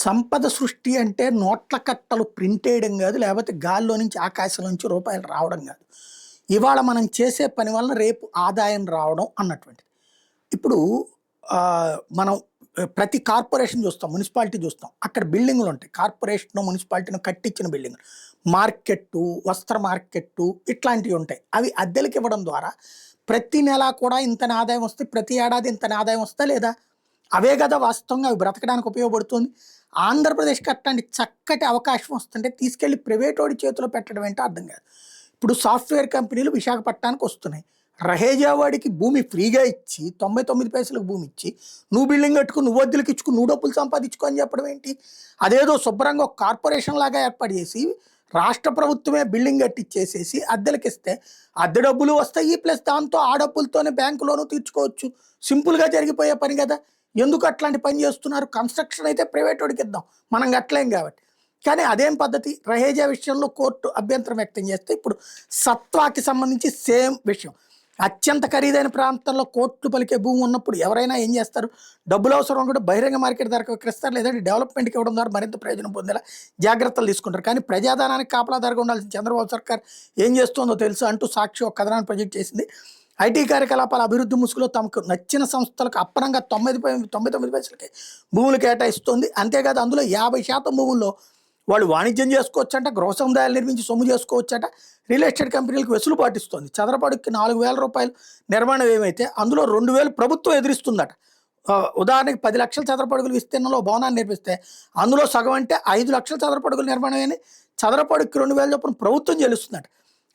సంపద సృష్టి అంటే నోట్ల కట్టలు ప్రింట్ వేయడం కాదు, లేకపోతే గాల్లో నుంచి ఆకాశం నుంచి రూపాయలు రావడం కాదు. ఇవాళ మనం చేసే పని వలన రేపు ఆదాయం రావడం అన్నటువంటిది. ఇప్పుడు మనం ప్రతి కార్పొరేషన్ చూస్తాం, మున్సిపాలిటీ చూస్తాం. అక్కడ బిల్డింగులు ఉంటాయి. కార్పొరేషన్ మున్సిపాలిటీని కట్టించిన బిల్డింగులు, మార్కెట్టు, వస్త్ర మార్కెట్టు ఇట్లాంటివి ఉంటాయి. అవి అద్దెలకు ఇవ్వడం ద్వారా ప్రతి నెల కూడా ఇంతని ఆదాయం వస్తే, ప్రతి ఏడాది ఇంతని ఆదాయం వస్తా లేదా? అవే కదా వాస్తవంగా అవి బ్రతకడానికి ఉపయోగపడుతుంది. ఆంధ్రప్రదేశ్కి అట్లాంటి చక్కటి అవకాశం వస్తుంటే తీసుకెళ్లి ప్రైవేట్ వాడి చేతిలో పెట్టడం ఏంటో అర్థం కాదు. ఇప్పుడు సాఫ్ట్వేర్ కంపెనీలు విశాఖపట్నానికి వస్తున్నాయి. రహేజా వాడికి భూమి ఫ్రీగా ఇచ్చి 99 పైసలకు భూమి ఇచ్చి నువ్వు బిల్డింగ్ కట్టుకుని నువ్వు వద్దులకు ఇచ్చుకుని నువ్వు డబ్బులు సంపాదించుకో అని చెప్పడం ఏంటి? అదేదో శుభ్రంగా ఒక కార్పొరేషన్ లాగా ఏర్పాటు చేసి రాష్ట్ర ప్రభుత్వమే బిల్డింగ్ కట్టిచ్చేసేసి అద్దెలకు ఇస్తే అద్దె డబ్బులు వస్తాయి, ప్లస్ దాంతో ఆ డబ్బులతోనే బ్యాంకు లోను తీర్చుకోవచ్చు. సింపుల్గా జరిగిపోయే పని కదా. ఎందుకు అట్లాంటి పని చేస్తున్నారు? కన్స్ట్రక్షన్ అయితే ప్రైవేట్ వాడికి ఇద్దాం, మనం కట్టలేం కాబట్టి. కానీ అదేం పద్ధతి? రహేజా విషయంలో కోర్టు అభ్యంతరం వ్యక్తం చేస్తే ఇప్పుడు సత్వాకి సంబంధించి సేమ్ విషయం. అత్యంత ఖరీదైన ప్రాంతంలో కోట్లు పలికే భూమి ఉన్నప్పుడు ఎవరైనా ఏం చేస్తారు? డబ్బులు అవసరం కూడా బహిరంగ మార్కెట్ ధరకు విక్రయిస్తారు, లేదంటే డెవలప్మెంట్కి ఇవ్వడం ద్వారా మరింత ప్రయోజనం పొందేలా జాగ్రత్తలు తీసుకుంటారు. కానీ ప్రజాధనానికి కాపలాదారుగా ఉండాల్సిన చంద్రబాబు సర్కార్ ఏం చేస్తుందో తెలుసు అంటూ సాక్షి ఒక కథనాన్ని ప్రొజెక్ట్ చేసింది. ఐటీ కార్యకలాపాల అభివృద్ధి ముసుగులో తమకు నచ్చిన సంస్థలకు అప్పనంగా 99 పైసలకి భూములు కేటాయిస్తుంది. అంతేకాదు అందులో 50% భూముల్లో వాళ్ళు వాణిజ్యం చేసుకోవచ్చట, గృహ సముదాయాలు నిర్మించి సొమ్ము చేసుకోవచ్చట. రియల్ ఎస్టేట్ కంపెనీలకు వెసులుబాటు ఇస్తుంది. చదరపడికి 4,000 రూపాయలు నిర్మాణం ఏమైతే అందులో 2,000 ప్రభుత్వం ఎదురిస్తుందట. ఉదాహరణకి 10 లక్షల చదరపడుగులు విస్తీర్ణంలో భవనాన్ని నిర్మిస్తే అందులో సగం అంటే 5 లక్షల చదరపడుగులు నిర్మాణం అని చదరపడికి 2,000 చొప్పున ప్రభుత్వం చెల్లిస్తుందట.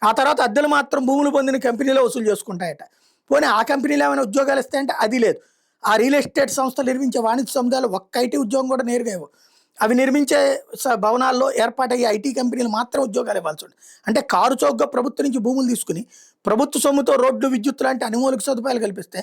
ఆ తర్వాత అద్దెలు మాత్రం భూములు పొందిన కంపెనీలో వసూలు చేసుకుంటాయట. పోనీ ఆ కంపెనీలు ఏమైనా ఉద్యోగాలు ఇస్తాయంటే అది లేదు. ఆ రియల్ ఎస్టేట్ సంస్థలు నిర్మించే వాణిజ్య సముదాయాలు ఒక్క ఐటీ ఉద్యోగం కూడా నేరుగా ఇవ్వవు. అవి నిర్మించే భవనాల్లో ఏర్పాటయ్యే ఐటీ కంపెనీలు మాత్రం ఉద్యోగాలు ఇవ్వాల్సి ఉంటుంది. అంటే కారు చౌకగా ప్రభుత్వం నుంచి భూములు తీసుకుని ప్రభుత్వ సొమ్ముతో రోడ్లు, విద్యుత్ లాంటి అనుమూలిక సదుపాయాలు కల్పిస్తే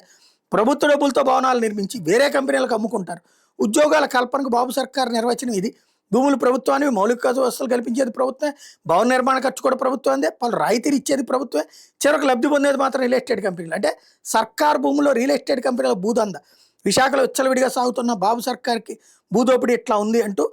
ప్రభుత్వ డబ్బులతో భవనాలు నిర్మించి వేరే కంపెనీలకు అమ్ముకుంటారు. ఉద్యోగాల కల్పనకు బాబు సర్కార్ నిర్వచనం ఇది. భూములు ప్రభుత్వానికి, మౌలిక వసతులు కల్పించేది ప్రభుత్వమే, భవన నిర్మాణ ఖర్చు కూడా ప్రభుత్వందే, పలు రాయితీలు ఇచ్చేది ప్రభుత్వమే, చివరికి లబ్ధి పొందేది మాత్రం రియల్ ఎస్టేట్ కంపెనీలు. అంటే సర్కార్ భూముల్లో రియల్ ఎస్టేట్ కంపెనీల భూదంద. విశాఖలో విచ్చలవిడిగా సాగుతున్న బాబు సర్కార్కి భూదోపిడి ఇట్లా ఉంది అంటూ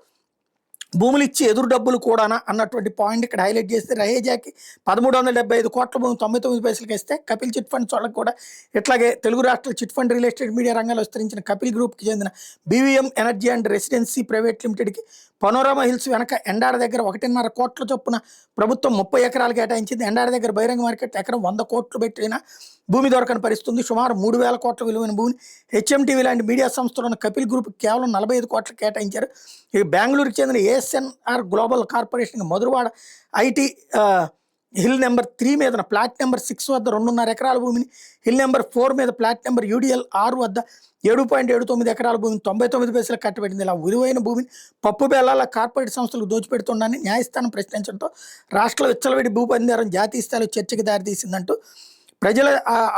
భూములు ఇచ్చి ఎదురు డబ్బులు కూడానా అన్నటువంటి పాయింట్ ఇక్కడ హైలైట్ చేస్తే, రహేజాకి 1375 కోట్ల భూమి 99 పైసలకి ఇస్తే కపిల్ చిట్ ఫండ్స్ వాళ్ళకి కూడా ఇట్లాగే తెలుగు రాష్ట్రాల chit fund real estate media రంగంలో విస్తరించిన కపిల్ గ్రూప్కి చెందిన BVM energy and residency private లిమిటెడ్కి పనోరామా హిల్స్ వెనక ఎండాడ దగ్గర 1.5 కోట్ల చొప్పున ప్రభుత్వం 30 ఎకరాలు కేటాయించింది. ఎండాడ దగ్గర బహిరంగ మార్కెట్ ఎకరం 100 కోట్లు పెట్టిన భూమి దొరకని పరిస్థితుంది. సుమారు 3,000 కోట్ల విలువైన భూమిని హెచ్ఎంటీవీ లాంటి మీడియా సంస్థలను కపిల్ గ్రూప్ కేవలం 45 కోట్లు కేటాయించారు. ఇక బెంగళూరుకి చెందిన ASNR global corporation Madhurawada IT hill number 3 మీద ప్లాట్ నెంబర్ 6 వద్ద 2.5 ఎకరాల భూమిని, హిల్ నెంబర్ 4 మీద ప్లాట్ నెంబర్ యూడిఎల్ 6 వద్ద 7.79 ఎకరాల భూమిని 99 పైసలకు కట్టబెట్టింది. ఇలా విలువైన భూమిని పప్పు బెల్లాల కార్పొరేట్ సంస్థలకు దోచిపెడుతుండని న్యాయస్థానం ప్రశ్నించడంతో రాష్ట్రంలో విచ్చలవిడి భూ పందారం జాతీయ స్థాయిలో చర్చకు దారితీసిందంటూ ప్రజల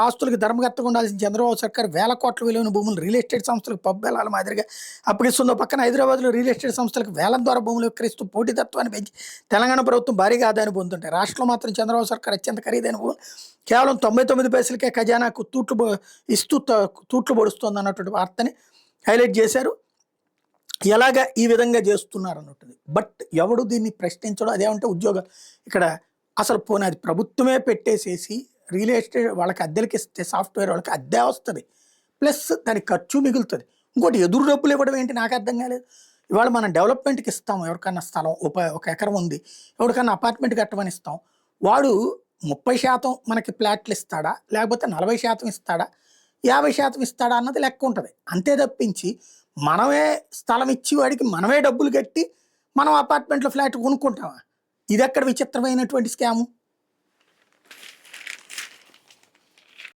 ఆస్తులకు ధర్మకర్తగా ఉండాల్సిన చంద్రబాబు సర్కార్ వేల కోట్ల విలువైన భూములు రియల్ ఎస్టేట్ సంస్థలకు పబ్బెలాల మాదిరిగా అప్పగిస్తుందో పక్కన హైదరాబాద్లో రియల్ ఎస్టేట్ సంస్థలకు వేలం ద్వారా భూములు విక్రయిస్తూ పోటీతత్వాన్ని పెంచి తెలంగాణ ప్రభుత్వం భారీగా ఆదాయాన్ని పొందుతుంటాయి. రాష్ట్రంలో మాత్రం చంద్రబాబు సర్కార్ అత్యంత ఖరీదైన భూములు కేవలం 99 పైసలకే ఖజానాకు తూట్లు పొడుస్తోంది అన్నటువంటి వార్తని హైలైట్ చేశారు. ఎలాగ ఈ విధంగా చేస్తున్నారు అన్నట్టుంది. బట్ ఎవడు దీన్ని ప్రశ్నించడం? అదేమంటే ఉద్యోగాలు ఇక్కడ అసలు పోనీ అది ప్రభుత్వమే పెట్టేసేసి రియల్ ఎస్టేట్ వాళ్ళకి అద్దెలకి ఇస్తే సాఫ్ట్వేర్ వాళ్ళకి అద్దె వస్తుంది, ప్లస్ దానికి ఖర్చు మిగులుతుంది. ఇంకోటి ఎదురు డబ్బులు ఇవ్వడం ఏంటి నాకు అర్థం కాలేదు. ఇవాళ మనం డెవలప్మెంట్కి ఇస్తాము, ఎవరికన్నా స్థలం 1 ఎకరం ఉంది, ఎవరికన్నా అపార్ట్మెంట్ కట్టమని ఇస్తాం. వాడు 30% మనకి ప్లాట్లు ఇస్తాడా, లేకపోతే 40% ఇస్తాడా, 50% ఇస్తాడా అన్నది లెక్క ఉంటుంది. అంతే తప్పించి మనమే స్థలం ఇచ్చి వాడికి మనమే డబ్బులు కట్టి మనం అపార్ట్మెంట్లో ఫ్లాట్ కొనుక్కుంటామా? ఇది ఎక్కడ విచిత్రమైనటువంటి స్కాము.